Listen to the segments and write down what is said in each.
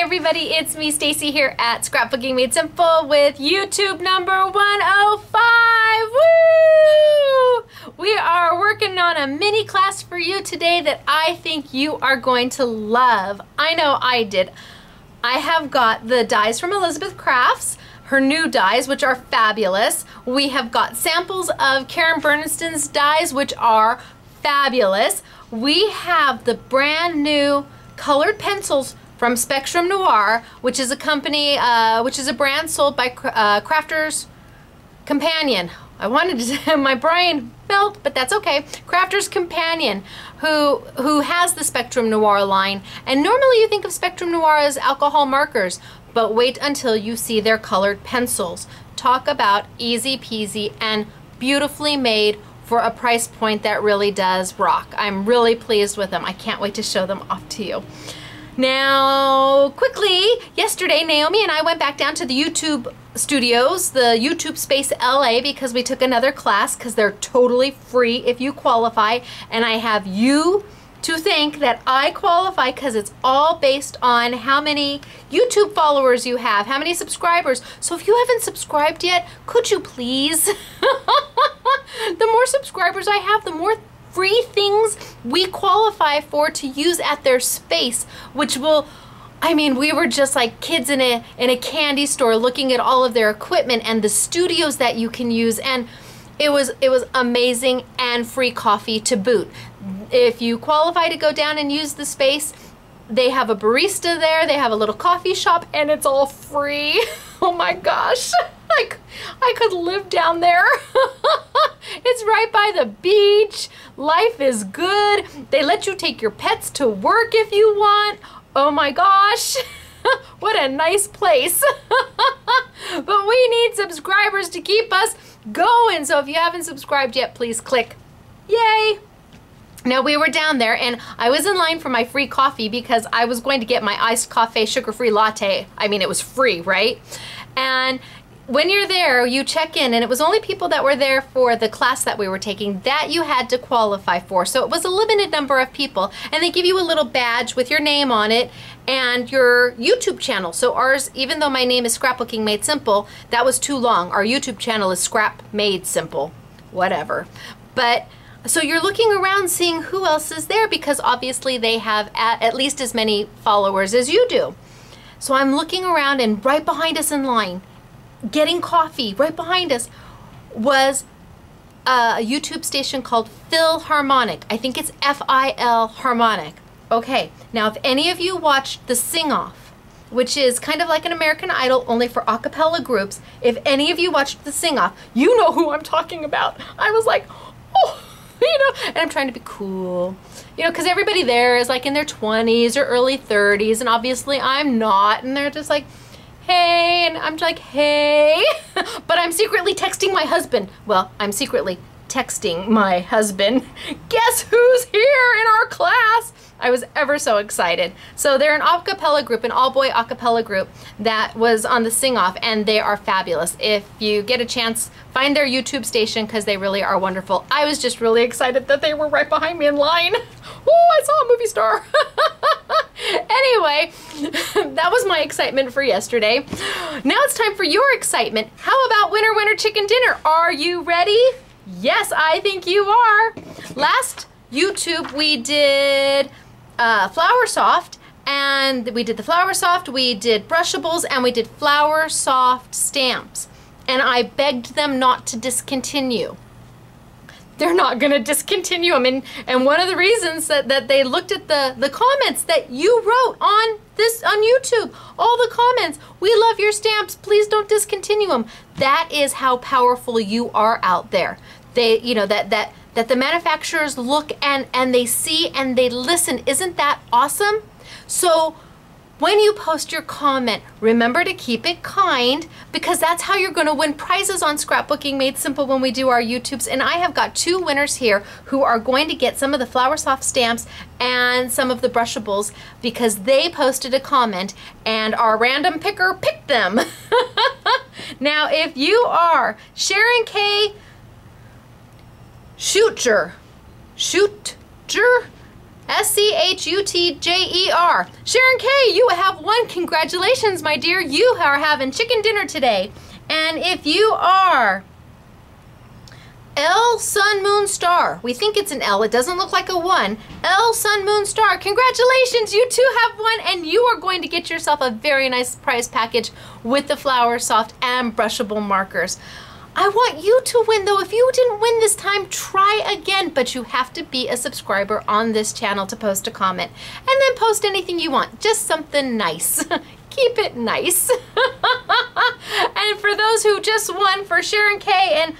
everybody, it's me Stacy here at Scrapbooking Made Simple with YouTube number 105. Woo! We are working on a mini class for you today that I think you are going to love. I know I did. I have got the dies from Elizabeth Crafts, her new dies, which are fabulous. We have got samples of Karen Berniston's dies, which are fabulous. We have the brand new colored pencils from Spectrum Noir, which is a company, which is a brand sold by Crafter's Companion. I wanted to say my brain melt, but that's okay. Crafter's Companion, who has the Spectrum Noir line. And normally you think of Spectrum Noir as alcohol markers, but wait until you see their colored pencils. Talk about easy peasy and beautifully made for a price point that really does rock. I'm really pleased with them. I can't wait to show them off to you. Now, quickly, yesterday Naomi and I went back down to the YouTube studios, the YouTube Space LA, because we took another class because they're totally free if you qualify. And I have you to thank that I qualify because it's all based on how many YouTube followers you have, how many subscribers. So if you haven't subscribed yet, could you please? The more subscribers I have, the more free things we qualify for to use at their space, which will, I mean, we were just like kids in a candy store looking at all of their equipment and the studios that you can use, and it was amazing, and free coffee to boot. If you qualify to go down and use the space, they have a barista there, they have a little coffee shop, and it's all free. Oh my gosh, I could live down there. It's right by the beach. Life is good. They let you take your pets to work if you want. Oh my gosh, what a nice place. But we need subscribers to keep us going. So if you haven't subscribed yet, please click. Yay. Now, we were down there and I was in line for my free coffee because I was going to get my iced coffee sugar-free latte. I mean, it was free, right? And when you're there, you check in, and it was only people that were there for the class that we were taking that you had to qualify for. So it was a limited number of people, and they give you a little badge with your name on it and your YouTube channel. So ours, even though my name is Scrapbooking Made Simple, that was too long. Our YouTube channel is Scrap Made Simple, whatever. But so you're looking around seeing who else is there, because obviously they have at least as many followers as you do. So I'm looking around, and right behind us in line, getting coffee, right behind us, was a YouTube station called Philharmonic. I think it's F-I-L Harmonic. Okay, now if any of you watched the Sing-Off, which is kind of like an American Idol, only for a cappella groups, if any of you watched the Sing-Off, you know who I'm talking about. I was like, oh, you know, and I'm trying to be cool, you know, because everybody there is like in their 20s or early 30s, and obviously I'm not, and they're just like, hey, and I'm like, hey, but I'm secretly texting my husband. Well, I'm secretly texting my husband. Guess who's here in our class? I was ever so excited. So they're an a cappella group, an all-boy a cappella group that was on the Sing-Off, and they are fabulous. If you get a chance, find their YouTube station because they really are wonderful. I was just really excited that they were right behind me in line. Oh, I saw a movie star. Anyway, that was my excitement for yesterday. Now it's time for your excitement. How about Winner Winner Chicken Dinner? Are you ready? Yes, I think you are. Last YouTube we did Flower Soft, and we did the Flower Soft, we did Brushables, and we did Flower Soft stamps. And I begged them not to discontinue. They're not going to discontinue them. And one of the reasons that they looked at the comments that you wrote on YouTube, all the comments, we love your stamps, please don't discontinue them. That is how powerful you are out there. They, you know, that the manufacturers look and they see and they listen. Isn't that awesome? So when you post your comment, remember to keep it kind, because that's how you're going to win prizes on Scrapbooking Made Simple when we do our YouTubes. And I have got 2 winners here who are going to get some of the Flower Soft stamps and some of the Brushables because they posted a comment and our random picker picked them. Now, if you are Sharon K. Shooter, Schutjer. Sharon K, you have won. Congratulations, my dear. You are having chicken dinner today. And if you are L Sun Moon Star, we think it's an L, it doesn't look like a 1. L Sun Moon Star, congratulations, you too have won, and you are going to get yourself a very nice prize package with the Flower Soft and brushable markers. I want you to win though. If you didn't win this time, try again, but you have to be a subscriber on this channel to post a comment, and then post anything you want, just something nice. Keep it nice. And for those who just won, for Sharon K and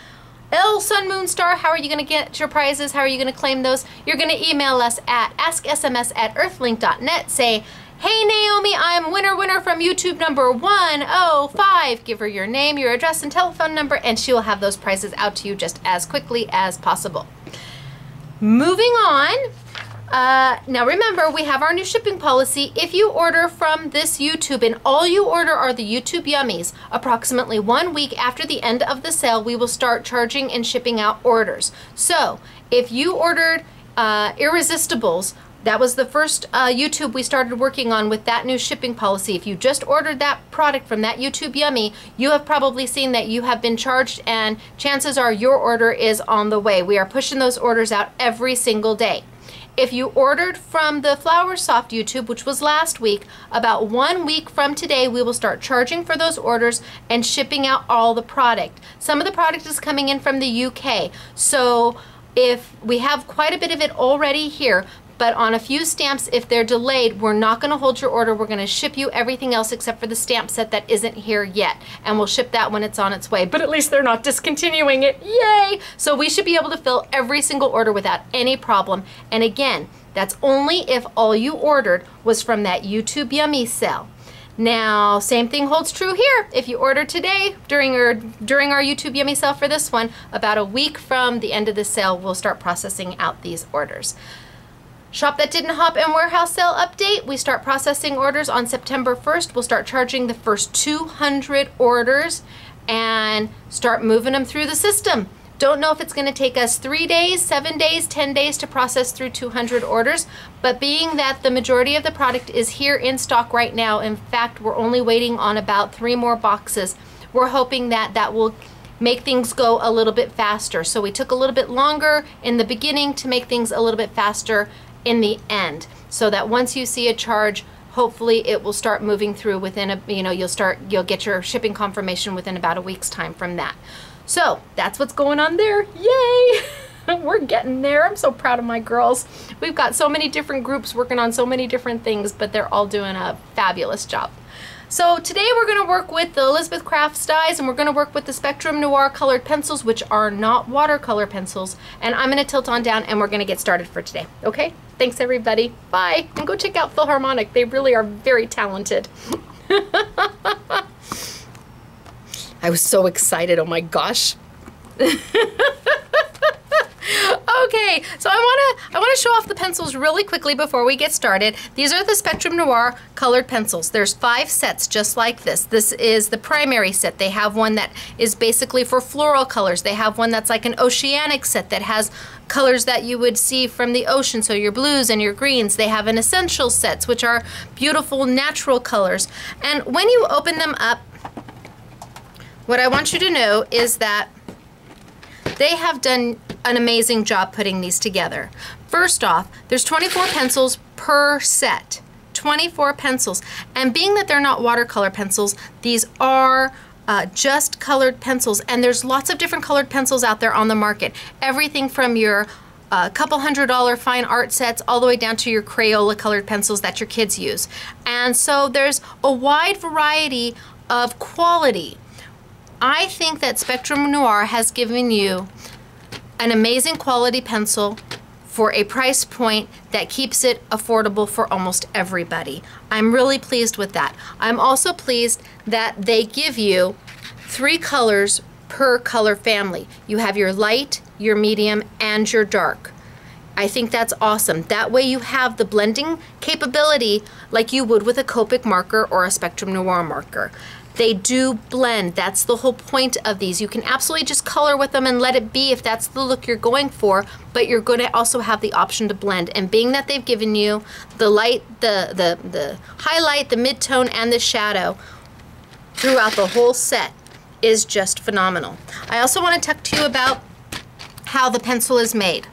L Sun Moon Star, how are you going to get your prizes? How are you going to claim those? You're going to email us at asksms@earthlink.net. Say, hey Naomi, I'm winner from YouTube number 105. Give her your name, your address, and telephone number, and she will have those prizes out to you just as quickly as possible. Moving on. Now remember, we have our new shipping policy. If you order from this YouTube and all you order are the YouTube Yummies, approximately 1 week after the end of the sale, we will start charging and shipping out orders. So if you ordered Irresistibles, that was the first YouTube we started working on with that new shipping policy. If you just ordered that product from that YouTube Yummy, you have probably seen that you have been charged, and chances are your order is on the way. We are pushing those orders out every single day. If you ordered from the Flower Soft YouTube, which was last week, about 1 week from today, we will start charging for those orders and shipping out all the product. Some of the product is coming in from the UK, so if we have quite a bit of it already here, but on a few stamps, if they're delayed, we're not going to hold your order. We're going to ship you everything else except for the stamp set that isn't here yet. And we'll ship that when it's on its way. But at least they're not discontinuing it. Yay! So we should be able to fill every single order without any problem. And again, that's only if all you ordered was from that YouTube Yummy sale. Now, same thing holds true here. If you order today during our YouTube Yummy sale for this one, about a week from the end of the sale, we'll start processing out these orders. Shop That Didn't Hop and Warehouse Sale update. We start processing orders on September 1st. We'll start charging the first 200 orders and start moving them through the system. Don't know if it's going to take us 3 days, 7 days, 10 days to process through 200 orders, but being that the majority of the product is here in stock right now, in fact, we're only waiting on about 3 more boxes, we're hoping that that will make things go a little bit faster. So we took a little bit longer in the beginning to make things a little bit faster in the end, so that once you see a charge, hopefully it will start moving through within a, you'll get your shipping confirmation within about a week's time from that. So that's what's going on there. Yay! We're getting there. I'm so proud of my girls. We've got so many different groups working on so many different things, but they're all doing a fabulous job. So today we're going to work with the Elizabeth Crafts dies, and we're going to work with the Spectrum Noir colored pencils, which are not watercolor pencils. And I'm going to tilt on down and we're going to get started for today. Okay? Thanks everybody. Bye. And go check out Philharmonic. They really are very talented. I was so excited. Oh my gosh. Okay, so I want to show off the pencils really quickly before we get started. These are the Spectrum Noir colored pencils. There's 5 sets just like this. This is the primary set. They have one that is basically for floral colors. They have one that's like an oceanic set that has colors that you would see from the ocean, so your blues and your greens. They have an essential sets, which are beautiful natural colors. And when you open them up, what I want you to know is that they have done an amazing job putting these together. First off, there's 24 pencils per set. 24 pencils. And being that they're not watercolor pencils, these are just colored pencils. And there's lots of different colored pencils out there on the market. Everything from your couple $100 fine art sets all the way down to your Crayola colored pencils that your kids use. And so there's a wide variety of quality. I think that Spectrum Noir has given you an amazing quality pencil for a price point that keeps it affordable for almost everybody. I'm really pleased with that. I'm also pleased that they give you 3 colors per color family. You have your light, your medium, and your dark. I think that's awesome. That way you have the blending capability like you would with a Copic marker or a Spectrum Noir marker. They do blend. That's the whole point of these. You can absolutely just color with them and let it be if that's the look you're going for, but you're going to also have the option to blend. And being that they've given you the light, the highlight, the mid-tone, and the shadow throughout the whole set is just phenomenal. I also want to talk to you about how the pencil is made.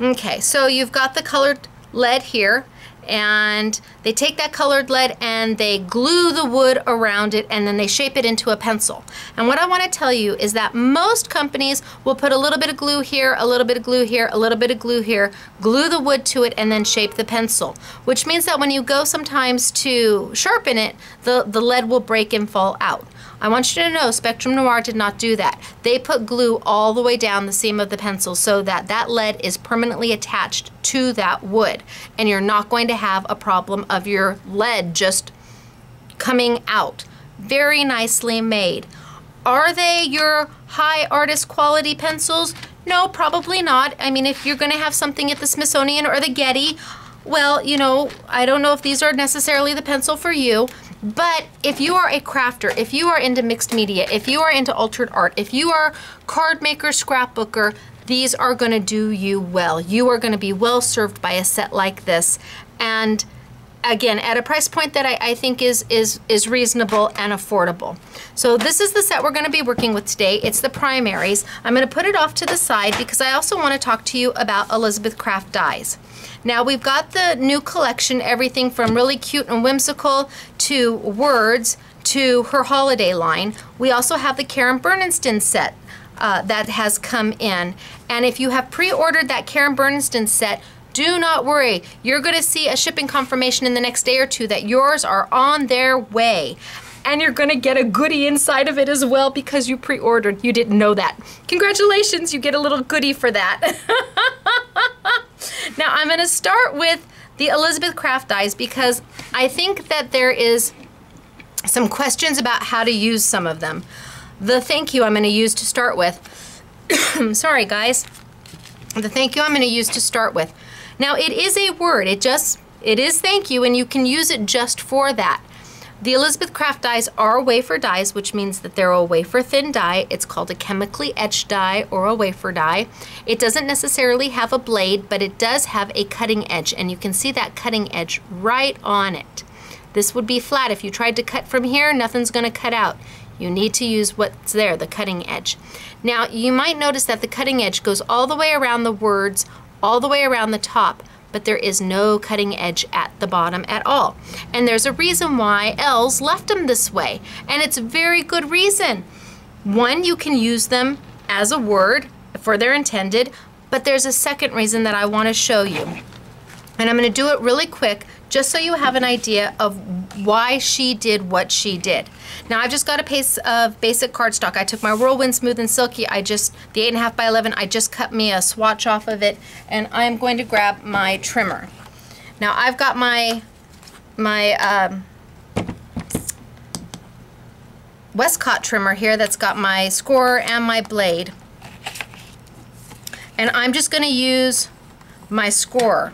Okay, so you've got the colored lead here, and they take that colored lead and they glue the wood around it, and then they shape it into a pencil. And what I want to tell you is that most companies will put a little bit of glue here, a little bit of glue here, a little bit of glue here, glue the wood to it, and then shape the pencil, which means that when you go sometimes to sharpen it, the lead will break and fall out. I want you to know Spectrum Noir did not do that. They put glue all the way down the seam of the pencil so that that lead is permanently attached to that wood, and you're not going to have a problem of your lead just coming out. Very nicely made. Are they your high artist quality pencils? No, probably not. I mean, if you're going to have something at the Smithsonian or the Getty, well, you know, I don't know if these are necessarily the pencil for you. But if you are a crafter, if you are into mixed media, if you are into altered art, if you are card maker, scrapbooker, these are going to do you well. You are going to be well served by a set like this. And again, at a price point that I think is reasonable and affordable. So this is the set we're going to be working with today. It's the primaries. I'm going to put it off to the side because I also want to talk to you about Elizabeth Craft dies. Now we've got the new collection, everything from really cute and whimsical to words to her holiday line. We also have the Karen Bernstein set that has come in. And if you have pre-ordered that Karen Bernstein set, do not worry. You're going to see a shipping confirmation in the next day or two that yours are on their way. And you're going to get a goodie inside of it as well because you pre-ordered. You didn't know that. Congratulations, you get a little goodie for that. Now I'm going to start with the Elizabeth Craft dies because I think that there is some questions about how to use some of them. The thank you I'm going to use to start with. Sorry guys. The thank you I'm going to use to start with. Now it is a word. It is thank you, and you can use it just for that. The Elizabeth Craft dies are wafer dies, which means that they're a wafer thin die. It's called a chemically etched die or a wafer die. It doesn't necessarily have a blade, but it does have a cutting edge, and you can see that cutting edge right on it. This would be flat. If you tried to cut from here, nothing's going to cut out. You need to use what's there, the cutting edge. Now, you might notice that the cutting edge goes all the way around the words, all the way around the top, but there is no cutting edge at the bottom at all. And there's a reason why Els left them this way, and it's a very good reason. One, you can use them as a word for their intended, but there's a second reason that I want to show you. And I'm going to do it really quick just so you have an idea of why she did what she did. Now I've just got a piece of basic cardstock. I took my Whirlwind Smooth and Silky, the 8.5 by 11, I just cut me a swatch off of it, and I'm going to grab my trimmer. Now I've got my Westcott trimmer here that's got my scorer and my blade. And I'm just going to use my scorer.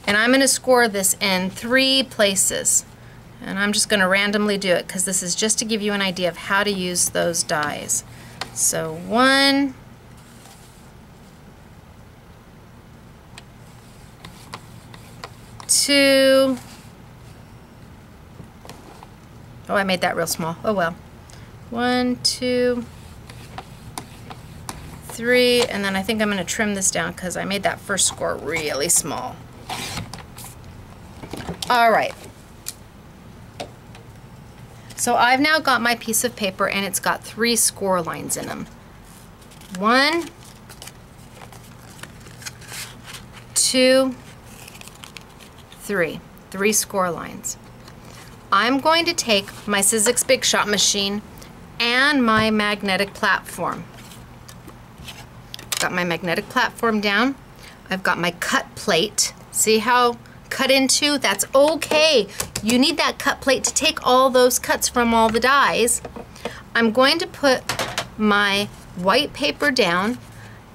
And I'm going to score this in 3 places. And I'm just going to randomly do it because this is just to give you an idea of how to use those dies. So 1, 2, oh, I made that real small. Oh well. 1, 2, 3, and then I think I'm going to trim this down because I made that first score really small. All right. So I've now got my piece of paper, and it's got 3 score lines in them. 1, 2, 3. 3 score lines. I'm going to take my Sizzix Big Shot machine and my magnetic platform. Got my magnetic platform down. I've got my cut plate. See how cut into? That's okay. You need that cut plate to take all those cuts from all the dies. I'm going to put my white paper down,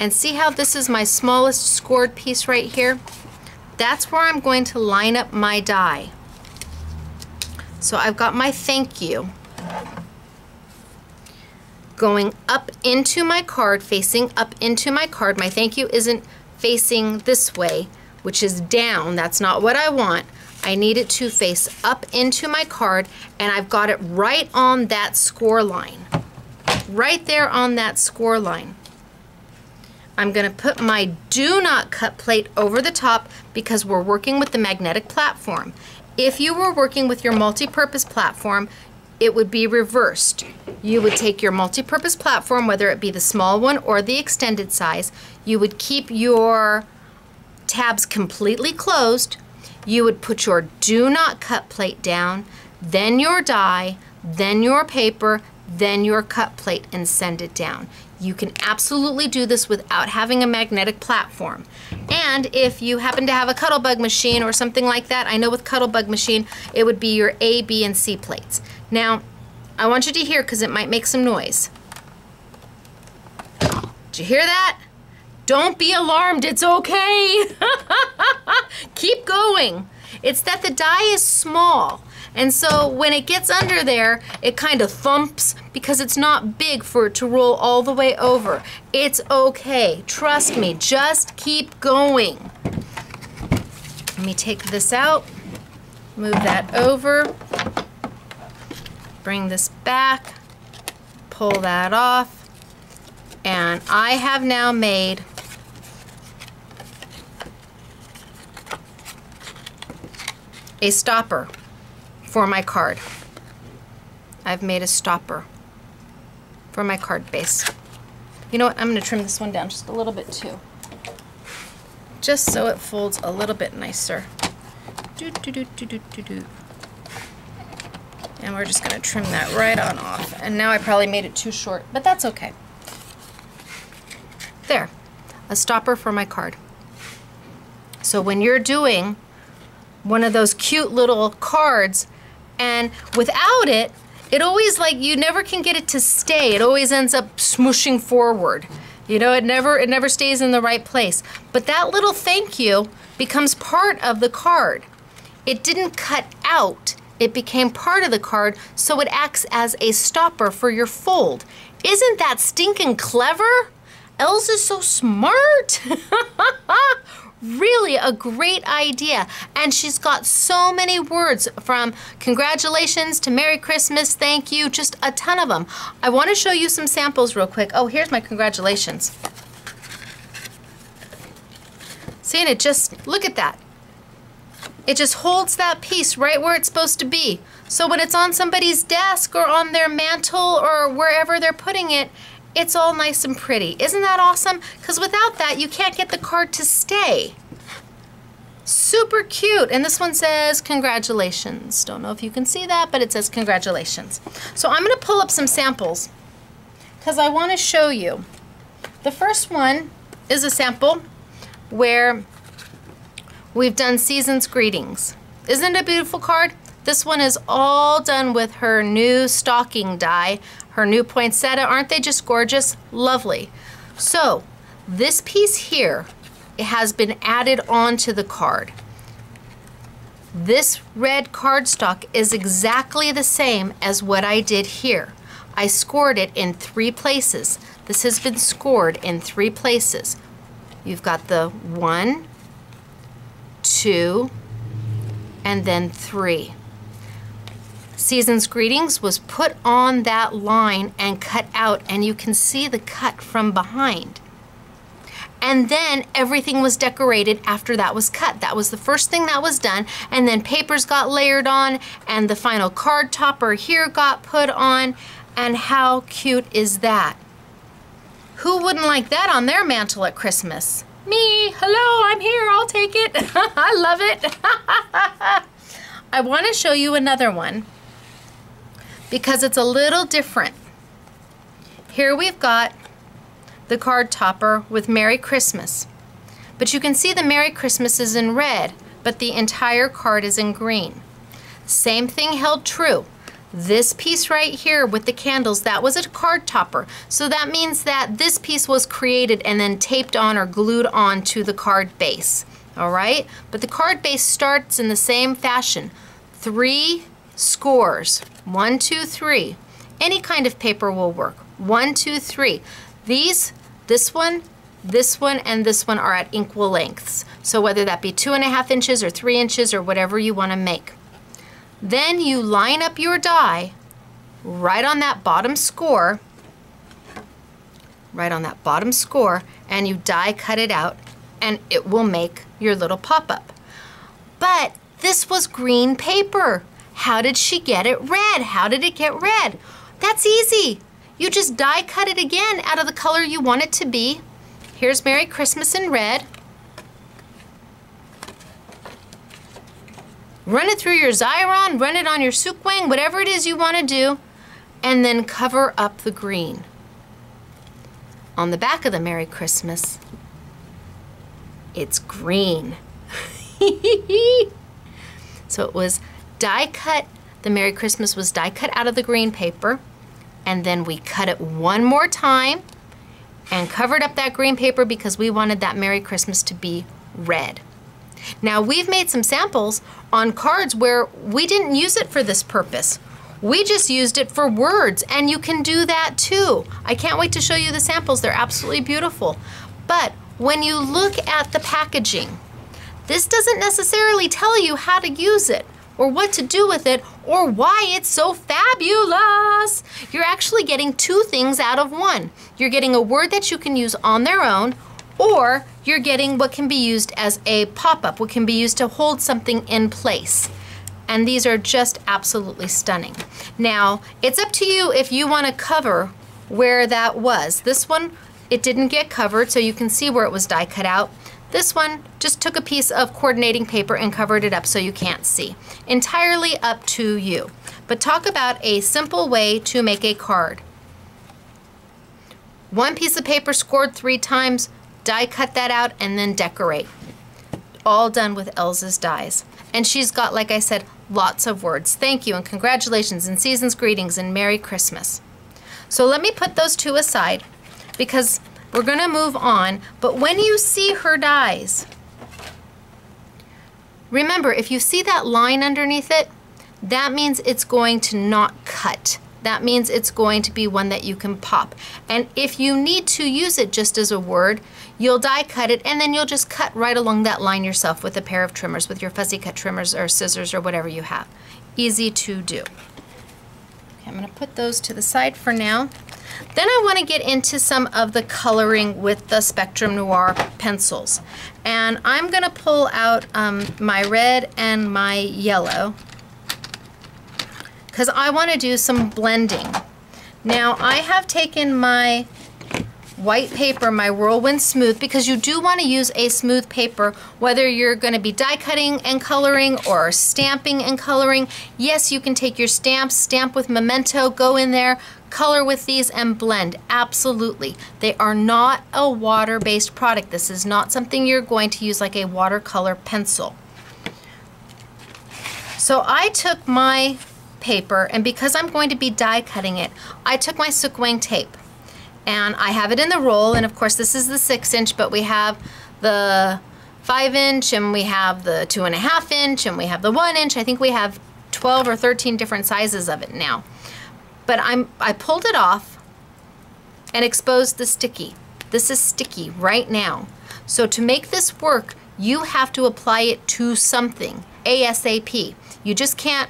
And see how this is my smallest scored piece right here? That's where I'm going to line up my die. So I've got my thank you going up into my card, facing up into my card. My thank you isn't facing this way, which is down. That's not what I want. I need it to face up into my card, and I've got it right on that score line. Right there on that score line. I'm going to put my do not cut plate over the top because we're working with the magnetic platform. If you were working with your multi-purpose platform, it would be reversed. You would take your multi-purpose platform, whether it be the small one or the extended size, you would keep your tabs completely closed, you would put your do not cut plate down, then your die, then your paper, then your cut plate, and send it down. You can absolutely do this without having a magnetic platform. And if you happen to have a Cuttlebug machine or something like that, I know with Cuttlebug machine, it would be your A, B, and C plates. Now, I want you to hear because it might make some noise. Did you hear that? Don't be alarmed, it's okay. Keep going. It's that the die is small. And so when it gets under there, it kind of thumps because it's not big for it to roll all the way over. It's okay. Trust me, just keep going. Let me take this out, move that over, bring this back, pull that off, and I have now made a stopper for my card. I've made a stopper for my card base. You know what, I'm gonna trim this one down just a little bit too. Just so it folds a little bit nicer. And we're just gonna trim that right on off. And now I probably made it too short, but that's okay. There, a stopper for my card. So when you're doing one of those cute little cards, and without it, it always, like, you never can get it to stay. It always ends up smooshing forward. You know, it never stays in the right place. But that little thank you becomes part of the card. It didn't cut out. It became part of the card, so it acts as a stopper for your fold. Isn't that stinking clever? Els is so smart. Really a great idea. And she's got so many words, from congratulations to Merry Christmas, thank you, just a ton of them. I want to show you some samples real quick. Oh, here's my congratulations. See, and it just, look at that. It just holds that piece right where it's supposed to be. So when it's on somebody's desk or on their mantle or wherever they're putting it, it's all nice and pretty. Isn't that awesome? Because without that, you can't get the card to stay. Super cute. And this one says, congratulations. Don't know if you can see that, but it says congratulations. So I'm going to pull up some samples because I want to show you. The first one is a sample where we've done Season's Greetings. Isn't it a beautiful card? This one is all done with her new stocking die, her new poinsettia. Aren't they just gorgeous? Lovely. So this piece here, it has been added onto the card. This red cardstock is exactly the same as what I did here. I scored it in 3 places. This has been scored in 3 places. You've got the 1, 2, and then 3. Season's Greetings was put on that line and cut out, and you can see the cut from behind. And then everything was decorated after that was cut. That was the first thing that was done, and then papers got layered on, and the final card topper here got put on, and how cute is that? Who wouldn't like that on their mantle at Christmas? Me, hello, I'm here, I'll take it. I love it. I want to show you another one because it's a little different. Here we've got the card topper with Merry Christmas. But you can see the Merry Christmas is in red, but the entire card is in green. Same thing held true. This piece right here with the candles, that was a card topper. So that means that this piece was created and then taped on or glued on to the card base. All right? But the card base starts in the same fashion. 3 scores. 1, 2, 3. Any kind of paper will work. 1, 2, 3. This one, and this one are at equal lengths. So whether that be 2.5 inches or 3 inches or whatever you want to make. Then you line up your die right on that bottom score, and you die cut it out, and it will make your little pop-up. But this was green paper. How did she get it red? How did it get red? That's easy. You just die cut it again out of the color you want it to be. Here's Merry Christmas in red. Run it through your Xyron, run it on your Sukwang, whatever it is you want to do, and then cover up the green. On the back of the Merry Christmas, it's green. So it was die cut, the Merry Christmas was die cut out of the green paper, and then we cut it one more time and covered up that green paper because we wanted that Merry Christmas to be red. Now we've made some samples on cards where we didn't use it for this purpose. We just used it for words, and you can do that too. I can't wait to show you the samples. They're absolutely beautiful. But when you look at the packaging, this doesn't necessarily tell you how to use it or what to do with it or why it's so fabulous. You're actually getting 2 things out of one. You're getting a word that you can use on their own, or you're getting what can be used as a pop-up, what can be used to hold something in place. And these are just absolutely stunning. Now, it's up to you if you want to cover where that was. This one, it didn't get covered, so you can see where it was die cut out. This one just took a piece of coordinating paper and covered it up so you can't see. Entirely up to you. But talk about a simple way to make a card. 1 piece of paper scored 3 times, die cut that out, and then decorate. All done with Elsa's dies. And she's got, like I said, lots of words. Thank you and congratulations and season's greetings and Merry Christmas. So let me put those 2 aside because we're gonna move on. But when you see her dies, remember, if you see that line underneath it, that means it's going to not cut. That means it's going to be one that you can pop. And if you need to use it just as a word, you'll die cut it and then you'll just cut right along that line yourself with a pair of trimmers, with your fussy cut trimmers or scissors or whatever you have. Easy to do. Okay, I'm gonna put those to the side for now. Then I wanna get into some of the coloring with the Spectrum Noir pencils. And I'm gonna pull out my red and my yellow, because I want to do some blending. Now I have taken my white paper, my Whirlwind Smooth, because you do want to use a smooth paper whether you're going to be die cutting and coloring or stamping and coloring. Yes, you can take your stamps, stamp with Memento, go in there, color with these and blend. Absolutely. They are not a water-based product. This is not something you're going to use like a watercolor pencil. So I took my paper, and because I'm going to be die cutting it, I took my Sukwang tape and I have it in the roll, and of course this is the 6-inch, but we have the 5-inch and we have the 2.5-inch and we have the 1-inch. I think we have 12 or 13 different sizes of it now. But I pulled it off and exposed the sticky. This is sticky right now. So to make this work, you have to apply it to something ASAP. You just can't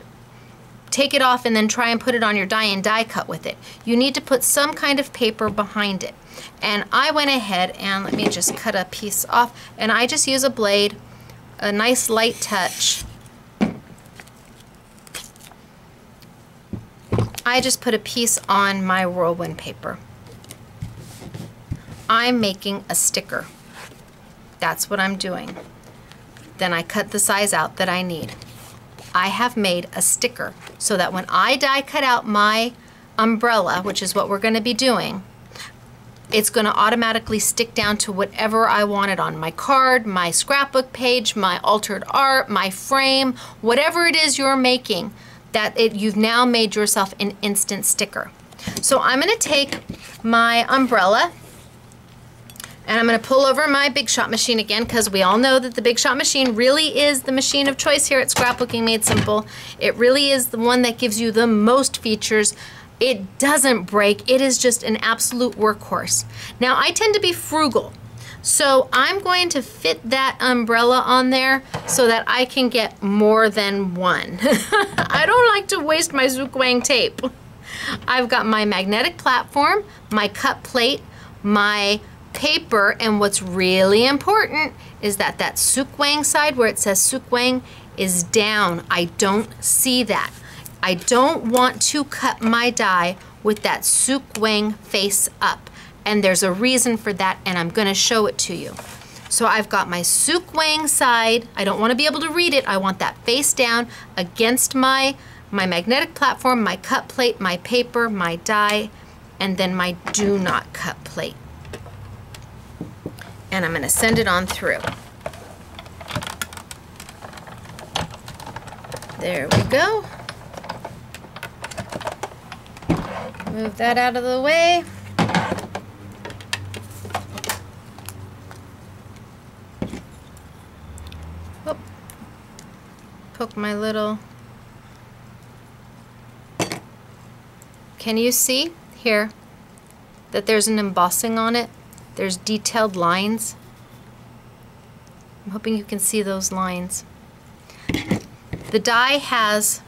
take it off and then try and put it on your die and die cut with it. You need to put some kind of paper behind it. And I went ahead and let me just cut a piece off, and I just use a blade, a nice light touch. I just put a piece on my Whirlwind paper. I'm making a sticker. That's what I'm doing. Then I cut the size out that I need. I have made a sticker so that when I die cut out my umbrella, which is what we're going to be doing, it's going to automatically stick down to whatever I want it on. My card, my scrapbook page, my altered art, my frame, whatever it is you're making, you've now made yourself an instant sticker. So I'm going to take my umbrella and I'm going to pull over my Big Shot machine again, because we all know that the Big Shot machine really is the machine of choice here at Scrapbooking Made Simple. It really is the one that gives you the most features. It doesn't break. It is just an absolute workhorse. Now, I tend to be frugal, so I'm going to fit that umbrella on there so that I can get more than one. I don't like to waste my Zhukwang tape. I've got my magnetic platform, my cut plate, my paper, and what's really important is that that Zhukwang side where it says Zhukwang is down. I don't see that. I don't want to cut my die with that Zhukwang face up, and there's a reason for that, and I'm going to show it to you. So I've got my Zhukwang side. I don't want to be able to read it. I want that face down against my magnetic platform, my cut plate, my paper, my die, and then my do not cut plate. And I'm going to send it on through. There we go. Move that out of the way. Oh. Poke my little... Can you see here that there's an embossing on it? There's detailed lines. I'm hoping you can see those lines. The die has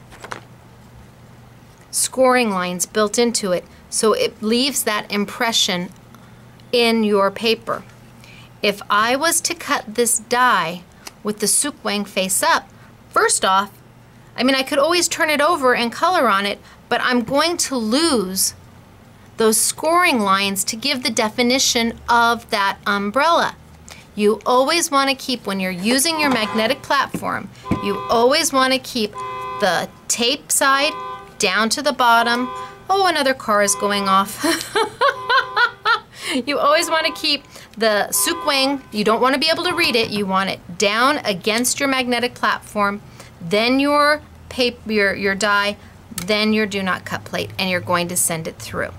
scoring lines built into it, so it leaves that impression in your paper. If I was to cut this die with the Zhukwang face up, first off, I mean, I could always turn it over and color on it, but I'm going to lose those scoring lines to give the definition of that umbrella. You always want to keep, when you're using your magnetic platform, you always want to keep the tape side down to the bottom. Oh, another car is going off. You always want to keep the Zhukwang, you don't want to be able to read it, you want it down against your magnetic platform, then your paper, your die, then your do not cut plate, and you're going to send it through.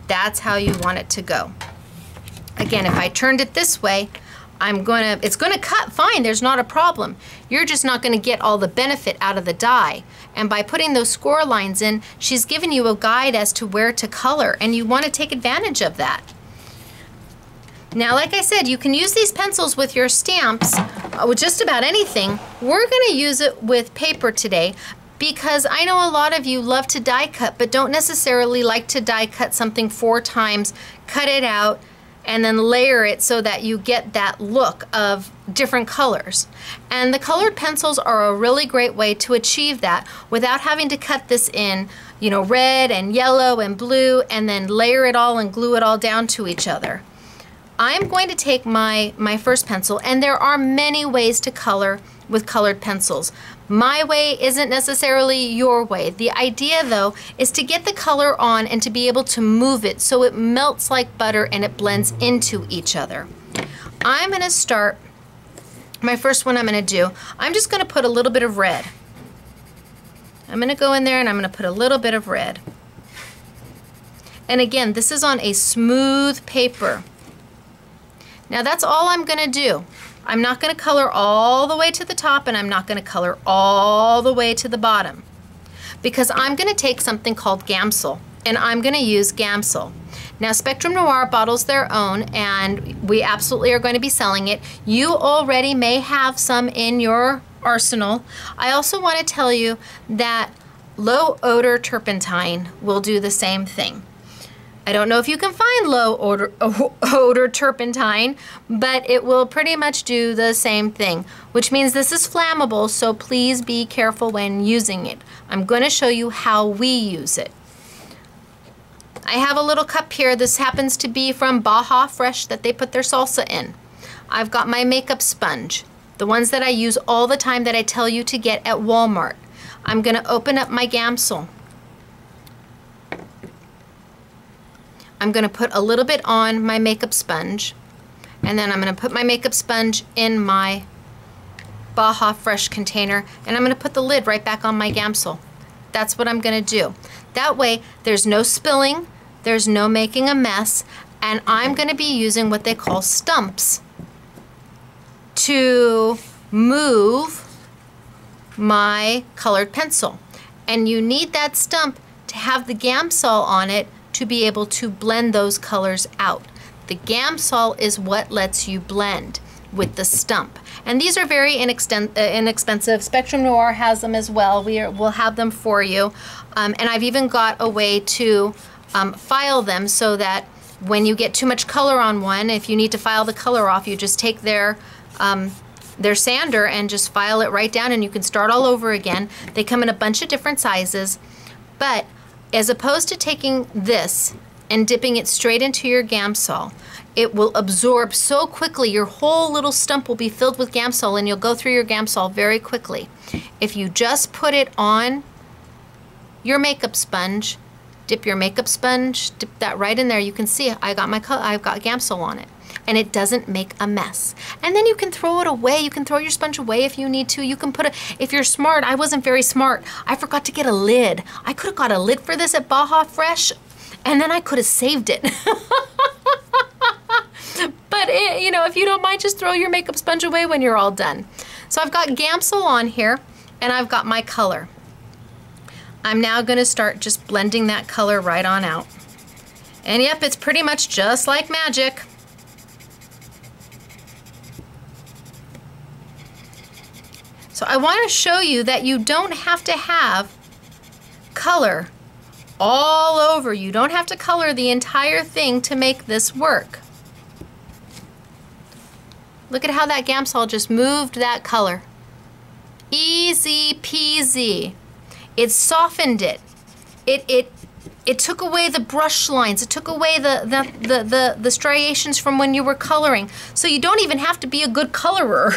That's how you want it to go. Again, if I turned it this way, it's gonna cut fine, there's not a problem. You're just not gonna get all the benefit out of the die. And by putting those score lines in, she's given you a guide as to where to color, and you wanna take advantage of that. Now, like I said, you can use these pencils with your stamps, with just about anything. We're gonna use it with paper today, because I know a lot of you love to die cut, but don't necessarily like to die cut something 4 times, cut it out, and then layer it so that you get that look of different colors. And the colored pencils are a really great way to achieve that without having to cut this in, you know, red and yellow and blue, and then layer it all and glue it all down to each other. I'm going to take my first pencil, and there are many ways to color with colored pencils. My way isn't necessarily your way. The idea, though, is to get the color on and to be able to move it so it melts like butter and it blends into each other. I'm going to start, my first one I'm going to do, I'm just going to put a little bit of red. I'm going to go in there and I'm going to put a little bit of red. And again, this is on a smooth paper. Now that's all I'm going to do. I'm not going to color all the way to the top, and I'm not going to color all the way to the bottom, because I'm going to take something called Gamsol, and I'm going to use Gamsol. Now, Spectrum Noir bottles their own, and we absolutely are going to be selling it. You already may have some in your arsenal. I also want to tell you that low odor turpentine will do the same thing. I don't know if you can find low odor turpentine, but it will pretty much do the same thing, which means this is flammable, so please be careful when using it. I'm going to show you how we use it. I have a little cup here. This happens to be from Baja Fresh that they put their salsa in. I've got my makeup sponge, the ones that I use all the time that I tell you to get at Walmart. I'm going to open up my Gamsol. I'm going to put a little bit on my makeup sponge, and then I'm going to put my makeup sponge in my Baja Fresh container, and I'm going to put the lid right back on my Gamsol. That's what I'm gonna do. That way, there's no spilling, there's no making a mess, and I'm gonna be using what they call stumps to move my colored pencil. And you need that stump to have the Gamsol on it to be able to blend those colors out. The Gamsol is what lets you blend with the stump. And these are very inexpensive. Spectrum Noir has them as well. We'll have them for you. And I've even got a way to file them so that when you get too much color on one, if you need to file the color off, you just take their sander and just file it right down and you can start all over again. They come in a bunch of different sizes, but as opposed to taking this and dipping it straight into your Gamsol, it will absorb so quickly. Your whole little stump will be filled with Gamsol and you'll go through your Gamsol very quickly. If you just put it on your makeup sponge, dip your makeup sponge, dip that right in there, you can see I've got Gamsol on it. And it doesn't make a mess. And then you can throw it away. You can throw your sponge away if you need to. You can put if you're smart. I wasn't very smart. I forgot to get a lid. I could have got a lid for this at Baja Fresh, and then I could have saved it. But you know, if you don't mind, just throw your makeup sponge away when you're all done. So I've got Gamsol on here, and I've got my color. I'm now gonna start just blending that color right on out. And yep, it's pretty much just like magic. So I want to show you that you don't have to have color all over. You don't have to color the entire thing to make this work. Look at how that Gamsol just moved that color. Easy peasy. It softened it. It took away the brush lines. It took away the striations from when you were coloring. So you don't even have to be a good colorer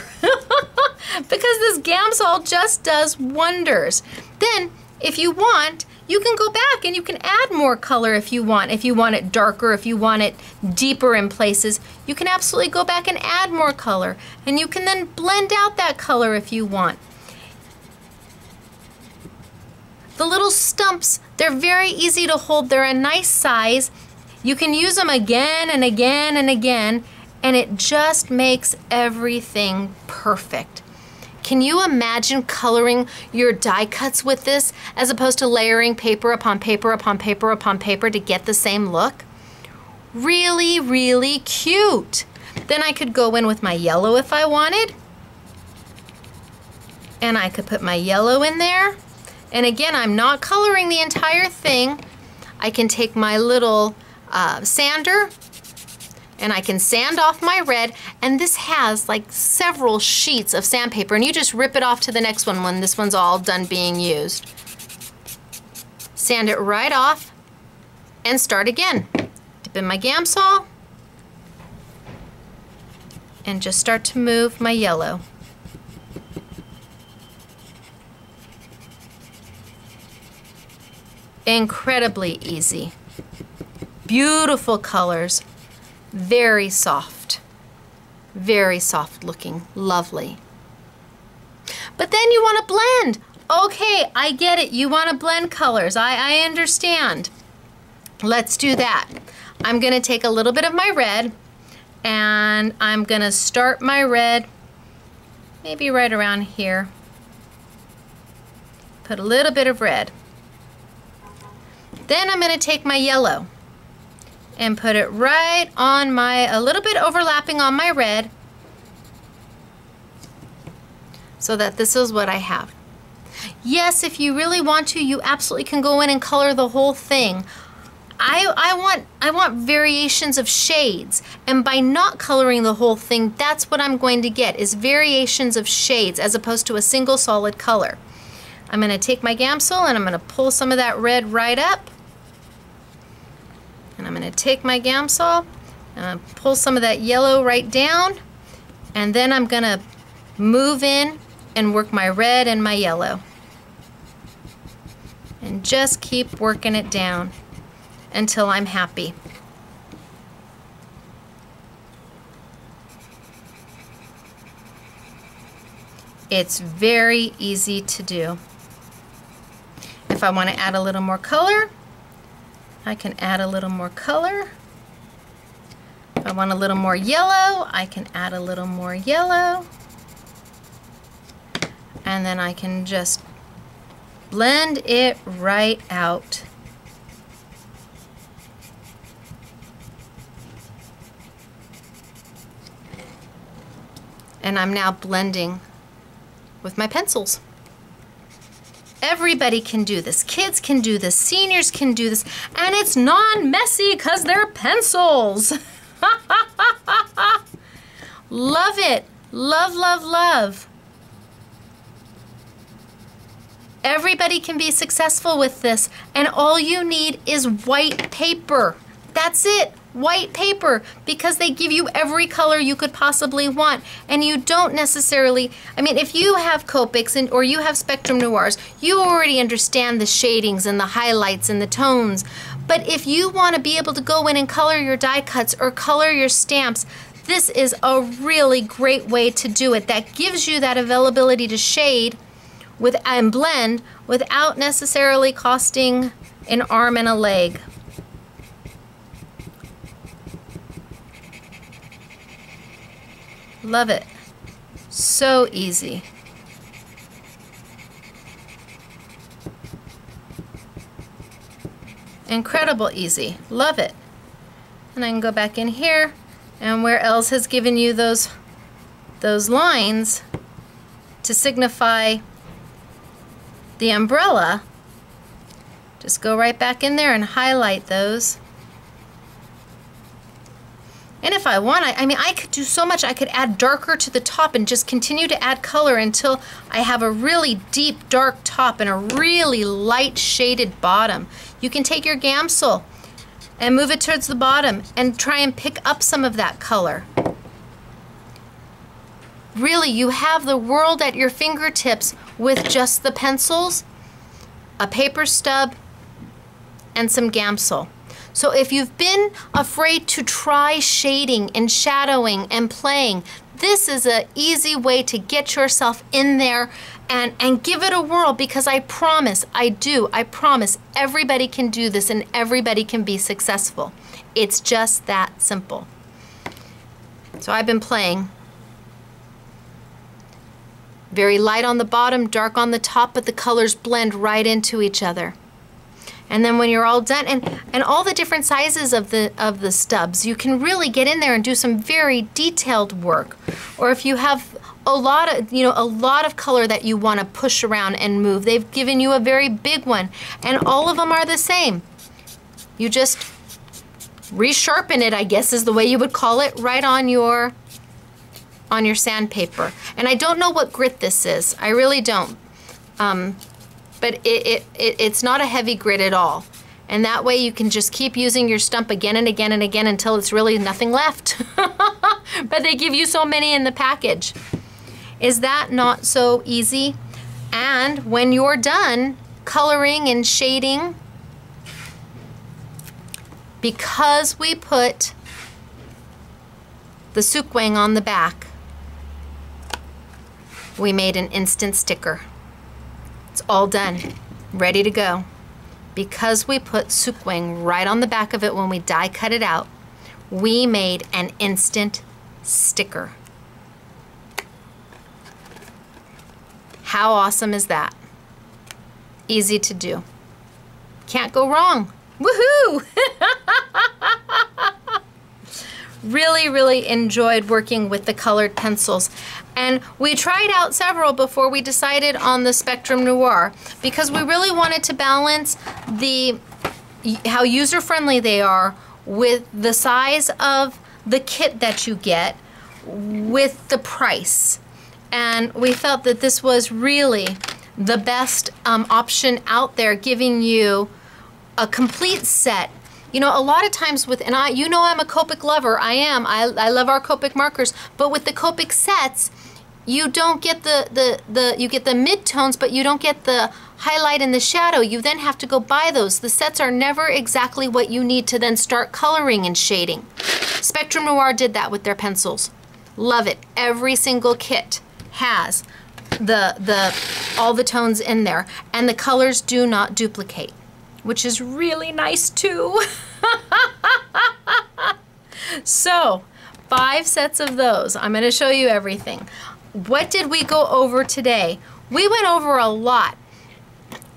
because this Gamsol just does wonders. Then, if you want, you can go back and you can add more color if you want. If you want it darker, if you want it deeper in places, you can absolutely go back and add more color. And you can then blend out that color if you want. The little stumps, they're very easy to hold. They're a nice size. You can use them again and again and again, and it just makes everything perfect. Can you imagine coloring your die cuts with this as opposed to layering paper upon paper upon paper upon paper to get the same look? Really, really cute. Then I could go in with my yellow if I wanted. And I could put my yellow in there. And again, I'm not coloring the entire thing. I can take my little sander and I can sand off my red, and this has like several sheets of sandpaper, and you just rip it off to the next one when this one's all done being used. Sand it right off and start again. Dip in my Gamsol and just start to move my yellow. Incredibly easy. Beautiful colors. Very soft looking, lovely. But then you want to blend. Okay, I get it. You want to blend colors. I understand. Let's do that. I'm going to take a little bit of my red and I'm going to start my red maybe right around here. Put a little bit of red. Then I'm going to take my yellow and put it right on a little bit overlapping on my red, so that this is what I have. Yes, if you really want to, you absolutely can go in and color the whole thing. I want variations of shades, and by not coloring the whole thing, that's what I'm going to get, is variations of shades as opposed to a single solid color. I'm going to take my Gamsol and I'm going to pull some of that red right up. And I'm going to take my Gamsol and pull some of that yellow right down, and then I'm going to move in and work my red and my yellow. And just keep working it down until I'm happy. It's very easy to do. If if I want to add a little more color, I can add a little more color. If I want a little more yellow, I can add a little more yellow. And then I can just blend it right out. And I'm now blending with my pencils. Everybody can do this. Kids can do this. Seniors can do this. And it's non-messy because they're pencils. Love it. Love, love, love. Everybody can be successful with this. And all you need is white paper. That's it. White paper, because they give you every color you could possibly want, and you don't necessarily, I mean, if you have Copics or you have Spectrum Noirs, you already understand the shadings and the highlights and the tones. But if you want to be able to go in and color your die cuts or color your stamps, this is a really great way to do it. That gives you that availability to shade and blend without necessarily costing an arm and a leg. Love it. So easy. Incredible easy. Love it. And I can go back in here, and where else has given you those lines to signify the umbrella, just go right back in there and highlight those. And if I want, I mean, I could do so much. I could add darker to the top and just continue to add color until I have a really deep, dark top and a really light shaded bottom. You can take your Gamsol and move it towards the bottom and try and pick up some of that color. Really, you have the world at your fingertips with just the pencils, a paper stub, and some Gamsol. So if you've been afraid to try shading and shadowing and playing, this is an easy way to get yourself in there and give it a whirl, because I promise, I promise everybody can do this and everybody can be successful. It's just that simple. So I've been playing. Very light on the bottom, dark on the top, but the colors blend right into each other. And then when you're all done, and all the different sizes of the stubs, you can really get in there and do some very detailed work. Or if you have a lot of color that you want to push around and move, they've given you a very big one, and all of them are the same. You just resharpen it, I guess is the way you would call it, right on your sandpaper. And I don't know what grit this is. I really don't. But it's not a heavy grit at all. And that way you can just keep using your stump again and again and again until it's really nothing left. But they give you so many in the package. Is that not so easy? And when you're done coloring and shading, because we put the sukwang on the back, we made an instant sticker. It's all done, ready to go. Because we put sukwang right on the back of it when we die cut it out, we made an instant sticker. How awesome is that? Easy to do. Can't go wrong. Woohoo! Really, really enjoyed working with the colored pencils. And we tried out several before we decided on the Spectrum Noir, because we really wanted to balance how user-friendly they are with the size of the kit that you get with the price. And we felt that this was really the best option out there, giving you a complete set. You know, a lot of times with, and you know I'm a Copic lover, I am. I love our Copic markers, but with the Copic sets, you don't get you get the midtones, but you don't get the highlight and the shadow. You then have to go buy those. The sets are never exactly what you need to then start coloring and shading. Spectrum Noir did that with their pencils. Love it. Every single kit has all the tones in there, and the colors do not duplicate, which is really nice too. So 5 sets of those. I'm going to show you everything. What did we go over today? We went over a lot.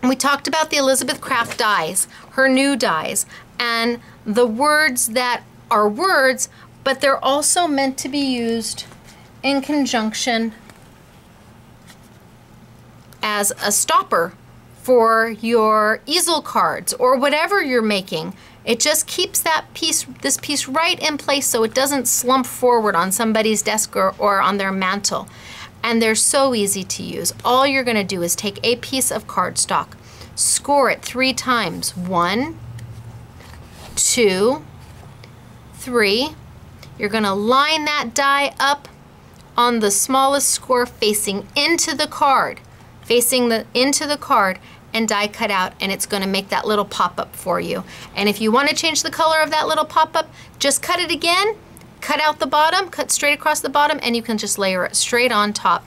We talked about the Elizabeth Craft dies, her new dies, and the words that are words, but they're also meant to be used in conjunction as a stopper for your easel cards or whatever you're making. It just keeps this piece right in place so it doesn't slump forward on somebody's desk or on their mantle. And they're so easy to use. All you're going to do is take a piece of cardstock, score it 3 times. 1, 2, 3. You're going to line that die up on the smallest score facing into the card, and die cut out, and it's going to make that little pop-up for you. And if you want to change the color of that little pop-up, just cut it again, cut out the bottom, cut straight across the bottom, and you can just layer it straight on top.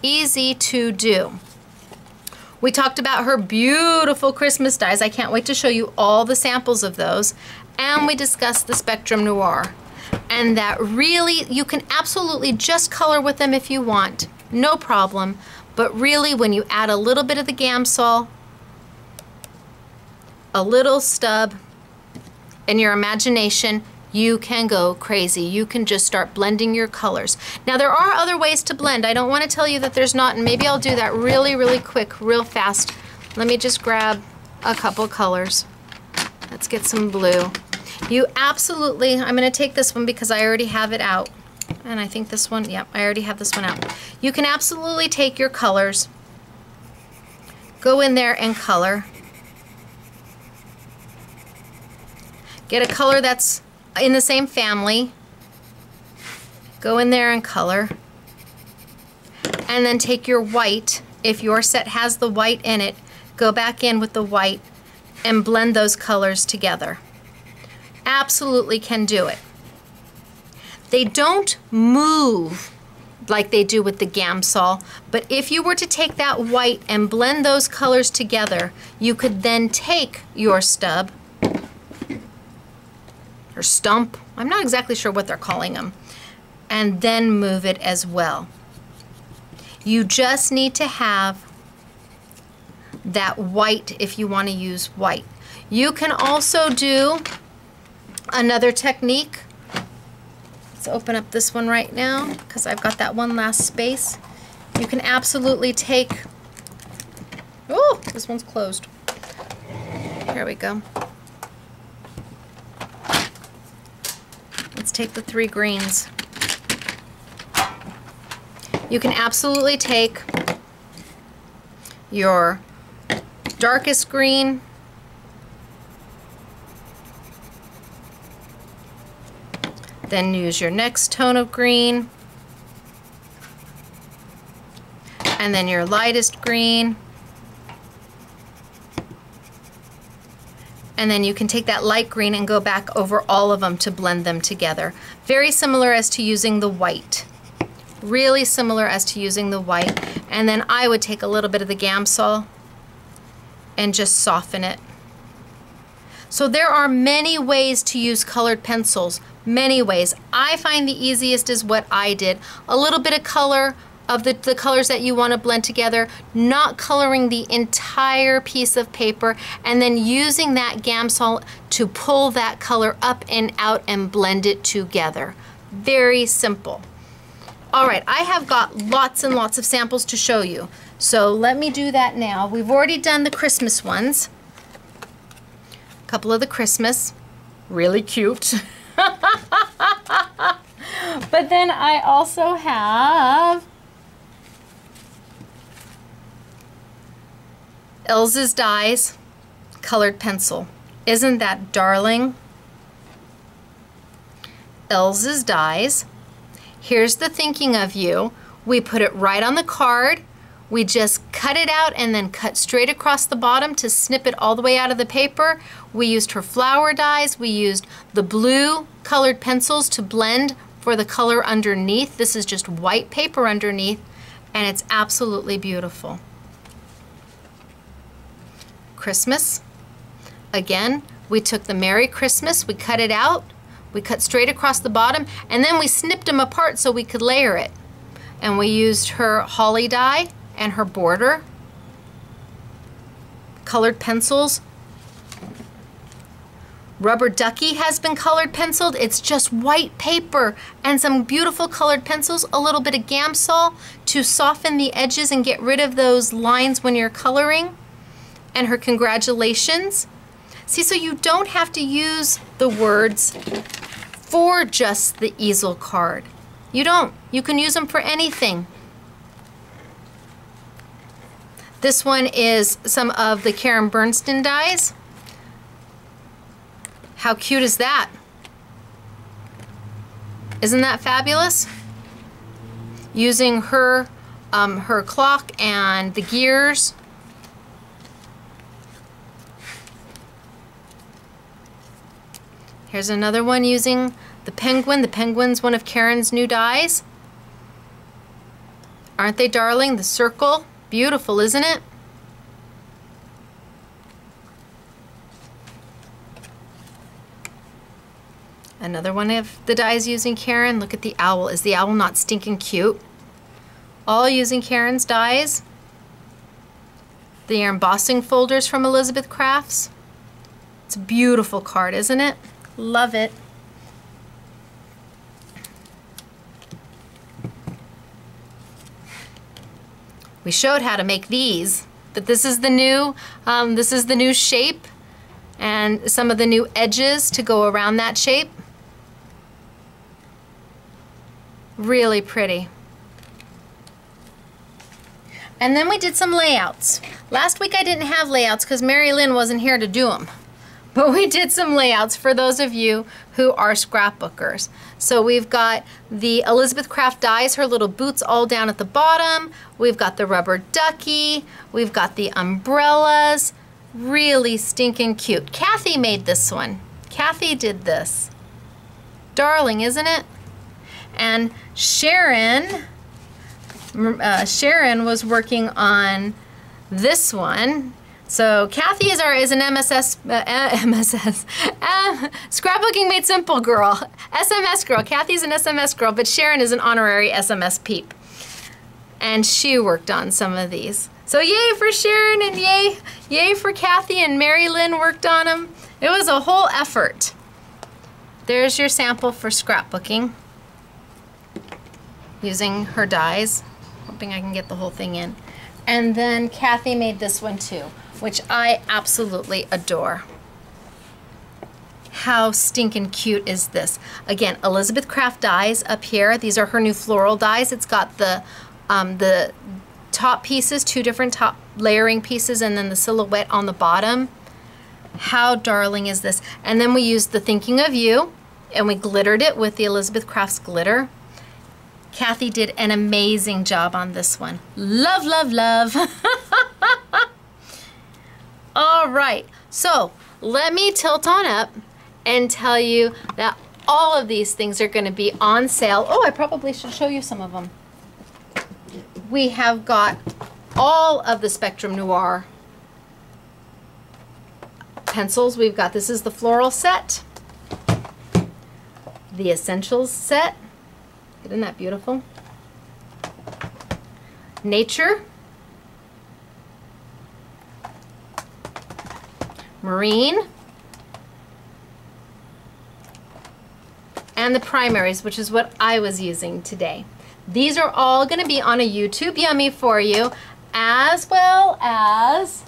Easy to do. We talked about her beautiful Christmas dies. I can't wait to show you all the samples of those. And we discussed the Spectrum Noir. And that really, you can absolutely just color with them if you want, no problem. But really, when you add a little bit of the Gamsol, a little stub, and your imagination, you can go crazy. You can just start blending your colors. Now, there are other ways to blend. I don't want to tell you that there's not, and maybe I'll do that really, really quick, real fast. Let me just grab a couple colors. Let's get some blue. You absolutely, I'm going to take this one because I already have it out. And I think this one, yep, I already have this one out. You can absolutely take your colors, go in there and color. Get a color that's in the same family, go in there and color. And then take your white, if your set has the white in it, go back in with the white and blend those colors together. Absolutely can do it. They don't move like they do with the Gamsol, but if you were to take that white and blend those colors together, you could then take your stub, or stump, I'm not exactly sure what they're calling them, and then move it as well. You just need to have that white if you want to use white. You can also do another technique. Let's open up this one right now because I've got that one last space. You can absolutely take, oh, this one's closed. Here we go. Let's take the 3 greens. You can absolutely take your darkest green, then use your next tone of green, and then your lightest green, and then you can take that light green and go back over all of them to blend them together. Very similar as to using the white. Really similar as to using the white. And then I would take a little bit of the Gamsol and just soften it. So there are many ways to use colored pencils, many ways. I find the easiest is what I did. A little bit of color of the colors that you want to blend together, not coloring the entire piece of paper, and then using that Gamsol to pull that color up and out and blend it together. Very simple. All right, I have got lots and lots of samples to show you. So let me do that now. We've already done the Christmas ones. A couple of the Christmas, really cute. But then I also have Elsa's Dies colored pencil. Isn't that darling? Elsa's Dies. Here's the thinking of you. We put it right on the card. We just cut it out and then cut straight across the bottom to snip it all the way out of the paper. We used her flower dies. We used the blue colored pencils to blend for the color underneath. This is just white paper underneath. and it's absolutely beautiful. Christmas. Again, we took the Merry Christmas, we cut it out, we cut straight across the bottom, and then we snipped them apart so we could layer it. And we used her holly die and her border, colored pencils. Rubber Ducky has been colored penciled. It's just white paper and some beautiful colored pencils, a little bit of Gamsol to soften the edges and get rid of those lines when you're coloring. And her congratulations. See, so you don't have to use the words for just the easel card. You don't. You can use them for anything. This one is some of the Karen Bernstein dies. How cute is that? Isn't that fabulous? Using her clock and the gears. Here's another one using the penguin. The penguin's one of Karen's new dies. Aren't they darling? The circle. Beautiful, isn't it? Another one of the dies using Karen. Look at the owl. Is the owl not stinking cute? All using Karen's dies. The embossing folders from Elizabeth Crafts. It's a beautiful card, isn't it? Love it. We showed how to make these, but this is the new shape and some of the new edges to go around that shape. Really pretty. And then we did some layouts. Last week I didn't have layouts because Mary Lynn wasn't here to do them. But we did some layouts for those of you who are scrapbookers. So we've got the Elizabeth Craft dies, her little boots all down at the bottom. We've got the rubber ducky. We've got the umbrellas. Really stinking cute. Kathy made this one. Kathy did this. Darling, isn't it? And Sharon was working on this one. So Kathy is an Scrapbooking Made Simple girl, SMS girl. Kathy's an SMS girl, but Sharon is an honorary SMS peep. And she worked on some of these. So yay for Sharon and yay for Kathy, and Mary Lynn worked on them. It was a whole effort. There's your sample for scrapbooking using her dies. Hoping I can get the whole thing in. And then Kathy made this one too, which I absolutely adore. How stinking cute is this? Again, Elizabeth Craft dies up here. These are her new floral dies. It's got the top pieces, two different top layering pieces, and then the silhouette on the bottom. How darling is this? And then we used the Thinking of You, and we glittered it with the Elizabeth Crafts glitter. Kathy did an amazing job on this one. Love, love, love. All right, so let me tilt on up and tell you that all of these things are going to be on sale. Oh, I probably should show you some of them. We have got all of the Spectrum Noir pencils. We've got, this is the floral set, the essentials set. Isn't that beautiful? Nature, Marine, and the primaries, which is what I was using today. These are all going to be on a YouTube Yummy for you, as well as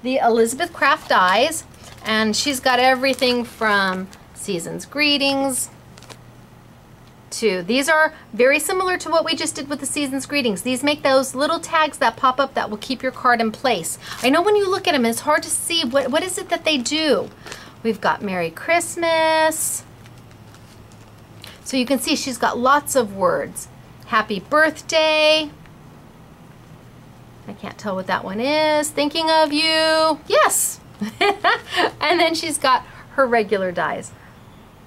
the Elizabeth Craft dies, and she's got everything from Season's Greetings to, these are very similar to what we just did with the Season's Greetings. These make those little tags that pop up that will keep your card in place. I know when you look at them, it's hard to see what is it that they do. We've got Merry Christmas. So you can see she's got lots of words. Happy birthday. I can't tell what that one is. Thinking of you. Yes. And then she's got her regular dies.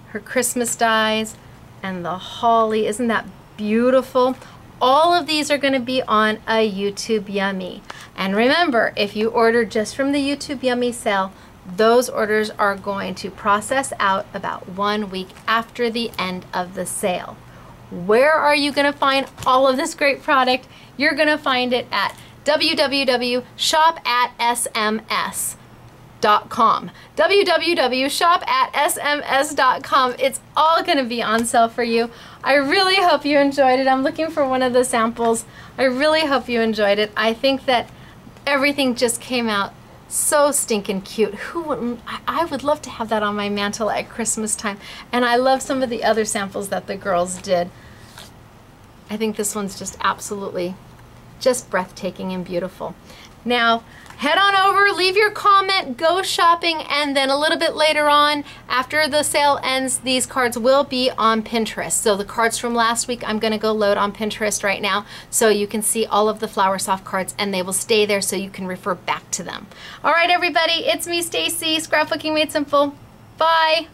Her Christmas dies and the holly. Isn't that beautiful? all of these are going to be on a YouTube Yummy. And remember, if you order just from the YouTube Yummy sale, those orders are going to process out about 1 week after the end of the sale. Where are you going to find all of this great product? You're going to find it at www.shopatsms.com. www.shopatsms.com. It's all going to be on sale for you. I really hope you enjoyed it. I'm looking for one of the samples. I really hope you enjoyed it. I think that everything just came out so stinking cute. Who wouldn't? I would love to have that on my mantle at Christmas time. And I love some of the other samples that the girls did. I think this one's just absolutely just breathtaking and beautiful. Now, head on over, leave your comment, go shopping, and then a little bit later on, after the sale ends, these cards will be on Pinterest. So the cards from last week, I'm gonna go load on Pinterest right now so you can see all of the Flower Soft cards, and they will stay there so you can refer back to them. All right, everybody, it's me, Stacy, Scrapbooking Made Simple. Bye.